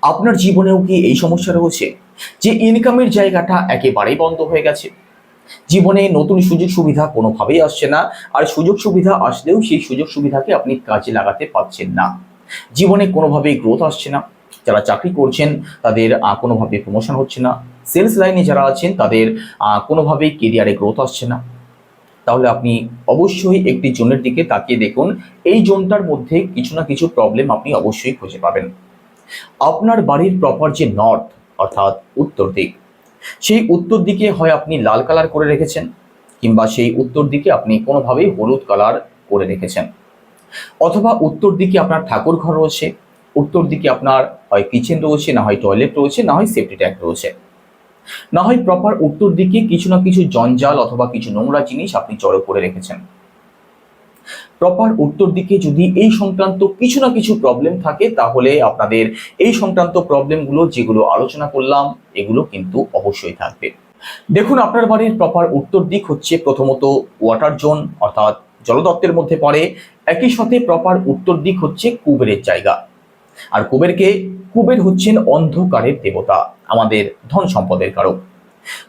আপনার জীবনেও কি এই সমস্যা রয়েছে যে ইনকামের জায়গাটা একেবারেই বন্ধ হয়ে গেছে? জীবনে নতুন সুযোগ সুবিধা কোনোভাবেই আসছে না, আর সুযোগ সুবিধা আসলেও সেই সুযোগ সুবিধাকে আপনি কাজে লাগাতে পারছেন না। জীবনে কোনোভাবেই গ্রোথ আসছে না। যারা চাকরি করছেন তাদের কোনোভাবেই প্রমোশন হচ্ছে না। সেলস লাইনে যারা আছেন তাদের কোনোভাবেই কেরিয়ারে গ্রোথ আসছে না। তাহলে আপনি অবশ্যই একটি জোনের দিকে তাকিয়ে দেখুন। এই জোনটার মধ্যে কিছু না কিছু প্রবলেম আপনি অবশ্যই খুঁজে পাবেন। আপনার বাড়ির প্রপার যে নর্থ, অর্থাৎ উত্তর দিক, সেই উত্তর দিকে হয় আপনি লাল কালার করে রেখেছেন, কিংবা সেই উত্তর দিকে আপনি কোনোভাবেই হলুদ কালার করে রেখেছেন, অথবা উত্তর দিকে আপনার ঠাকুর ঘর রয়েছে, উত্তর দিকে আপনার হয় কিচেন রয়েছে, না হয় টয়লেট রয়েছে, না হয় সেফটি ট্যাঙ্ক রয়েছে, না হয় প্রপার উত্তর দিকে কিছু না কিছু জঞ্জাল অথবা কিছু নোংরা জিনিস আপনি জড়ো করে রেখেছেন। প্রপার উত্তর দিকে যদি এই সংক্রান্ত কিছু না কিছু প্রবলেম থাকে, তাহলে আপনাদের এই সংক্রান্ত প্রবলেমগুলো যেগুলো আলোচনা করলাম এগুলো কিন্তু অবশ্যই থাকবে। দেখুন, আপনার বাড়ির প্রপার উত্তর দিক হচ্ছে প্রথমত ওয়াটার জোন, অর্থাৎ জলতত্ত্বের মধ্যে পড়ে। একই সাথে প্রপার উত্তর দিক হচ্ছে কুবেরের জায়গা। আর কুবের হচ্ছেন অন্ধকারের দেবতা, আমাদের ধন সম্পদের কারক।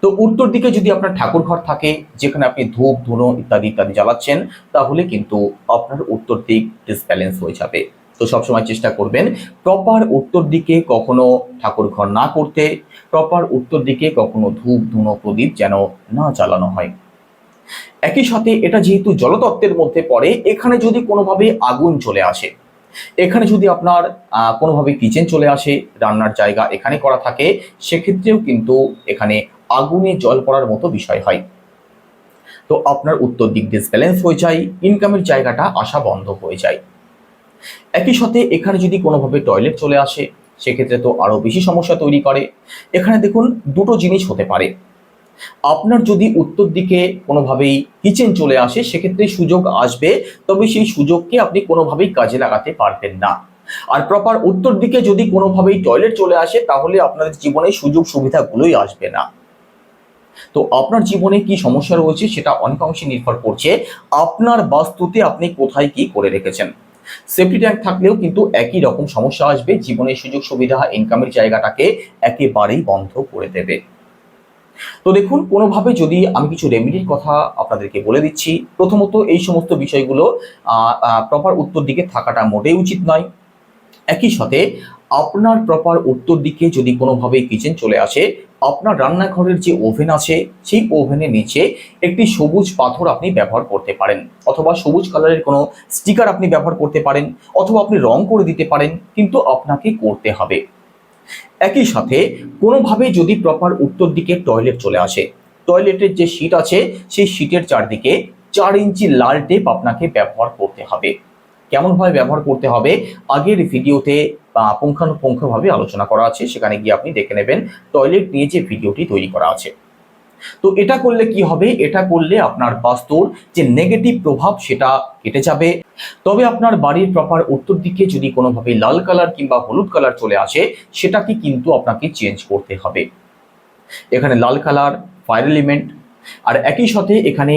তো উত্তর দিকে যদি আপনার ঠাকুর ঘর থাকে, যেখানে আপনি ধূপ ধুনো ইত্যাদি ইত্যাদি জ্বালাচ্ছেন, তাহলে কিন্তু আপনার উত্তর দিক ডিসব্যালেন্স হয়ে যাবে। তো সবসময় চেষ্টা করবেন প্রপার উত্তর দিকে কখনো ঠাকুর ঘর না করতে, প্রপার উত্তর দিকে কখনো ধূপ ধুনো প্রদীপ যেন না জ্বালানো হয়। একই সাথে এটা যেহেতু জলতত্ত্বের মধ্যে পড়ে, এখানে যদি কোনোভাবে আগুন চলে আসে, এখানে যদি আপনার কোনোভাবে কিচেন চলে আসে, রান্নার জায়গা এখানে করা থাকে, সেক্ষেত্রেও কিন্তু এখানে আগুনে জল পড়ার মতো বিষয় হয়। তো আপনার উত্তর দিক ডিসব্যালেন্স হয়ে যায়, ইনকামের জায়গাটা আসা বন্ধ হয়ে যায়। একই সাথে এখানে যদি কোনোভাবে টয়লেট চলে আসে, সেক্ষেত্রে তো আরো বেশি সমস্যা তৈরি করে। এখানে দেখুন, দুটো জিনিস হতে পারে। আপনার যদি উত্তর দিকে কোনোভাবেই কিচেন চলে আসে, সেক্ষেত্রে সুযোগ আসবে, তবে সেই সুযোগকে আপনি কোনোভাবেই কাজে লাগাতে পারবেন না। আর প্রপার উত্তর দিকে যদি কোনোভাবেই টয়লেট চলে আসে, তাহলে আপনাদের জীবনে সুযোগ সুবিধাগুলোই আসবে না। তো আপনার জীবনে কি সমস্যা রয়েছে সেটা অনেকাংশে নির্ভর করছে আপনার বাস্তুতে আপনি কোথায় কি করে রেখেছেন। সেফটি ট্যাঙ্ক থাকলেও কিন্তু একই রকম সমস্যা আসবে, জীবনের সুযোগ সুবিধা ইনকামের জায়গাটাকে একেবারেই বন্ধ করে দেবে। তো দেখুন, কোনোভাবে যদি আমি কিছু রেমেডির কথা আপনাদেরকে বলে দিচ্ছি। প্রথমত, এই সমস্ত বিষয়গুলো প্রপার উত্তর দিকে থাকাটা মোটেই উচিত নয়। একই সাথে আপনার প্রপার উত্তর দিকে যদি কোনোভাবে কিচেন চলে আসে, আপনার রান্নাঘরের যে ওভেন আছে, সেই ওভেনের নিচে একটি সবুজ পাথর আপনি ব্যবহার করতে পারেন, অথবা সবুজ কালারের কোনো স্টিকার আপনি ব্যবহার করতে পারেন, অথবা আপনি রং করে দিতে পারেন, কিন্তু আপনাকে করতে হবে। একই সাথে কোনোভাবে যদি প্রপার উত্তর দিকে টয়লেট চলে আসে, টয়লেটের যে শীট আছে সেই শীটের চারদিকে 4 ইঞ্চি লাল টেপ আপনাকে ব্যবহার করতে হবে। কেমনভাবে ব্যবহার করতে হবে আগের ভিডিওতে পুঙ্খানুপুঙ্খভাবে আলোচনা করা আছে, সেখানে গিয়ে আপনি দেখে নেবেন, টয়লেট নিয়ে যে ভিডিওটি তৈরি করা আছে। তো এটা করলে কি হবে, এটা করলে আপনার বাস্তুর যে নেগেটিভ প্রভাব সেটা কেটে যাবে। তবে আপনার বাড়ির প্রপার উত্তর দিকে যদি কোনোভাবে লাল কালার কিংবা হলুদ কালার চলে আসে, সেটাকে কিন্তু আপনাকে চেঞ্জ করতে হবে। এখানে লাল কালার ফায়ার এলিমেন্ট, আর একই সাথে এখানে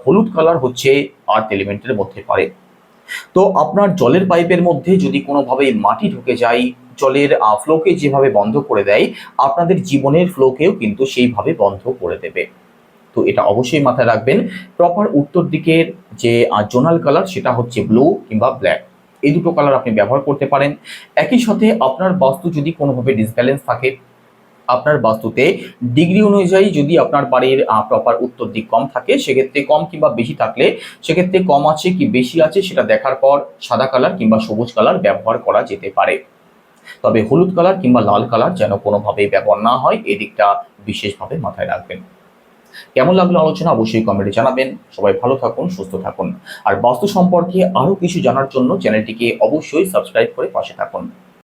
হলুদ কালার হচ্ছে আর্থ এলিমেন্টের মধ্যে পড়ে। তো আপনার জলের পাইপের মধ্যে যদি কোনোভাবে মাটি ঢুকে যায়, জলের ফ্লোকে যেভাবে বন্ধ করে দেয়, আপনাদের জীবনের ফ্লোকেও কিন্তু সেইভাবে বন্ধ করে দেবে। তো এটা অবশ্যই মাথায় রাখবেন। প্রপার উত্তর দিকের যে জোনাল কালার সেটা হচ্ছে ব্লু কিংবা ব্ল্যাক, এই দুটো কালার আপনি ব্যবহার করতে পারেন। একই সাথে আপনার বাস্তু যদি কোনোভাবে ডিসব্যালেন্স থাকে, আপনার বাস্তুতে ডিগ্রি অনুযায়ী যদি আপনার বাড়ির প্রপার উত্তর দিক কম থাকে, সেক্ষেত্রে কম কিংবা বেশি থাকলে, সেক্ষেত্রে কম আছে কি বেশি আছে সেটা দেখার পর সাদা কালার কিংবা সবুজ কালার ব্যবহার করা যেতে পারে। তবে হলুদ কালার কিংবা লাল কালার যেন কোনোভাবেই ব্যবহার না হয়, এই দিকটা বিশেষভাবে মাথায় রাখবেন। কেমন লাগলো আলোচনা অবশ্যই কমেন্টে জানাবেন। সবাই ভালো থাকুন, সুস্থ থাকুন। আর বাস্তু সম্পর্কে আরো কিছু জানার জন্য চ্যানেলটিকে অবশ্যই সাবস্ক্রাইব করে পাশে থাকুন।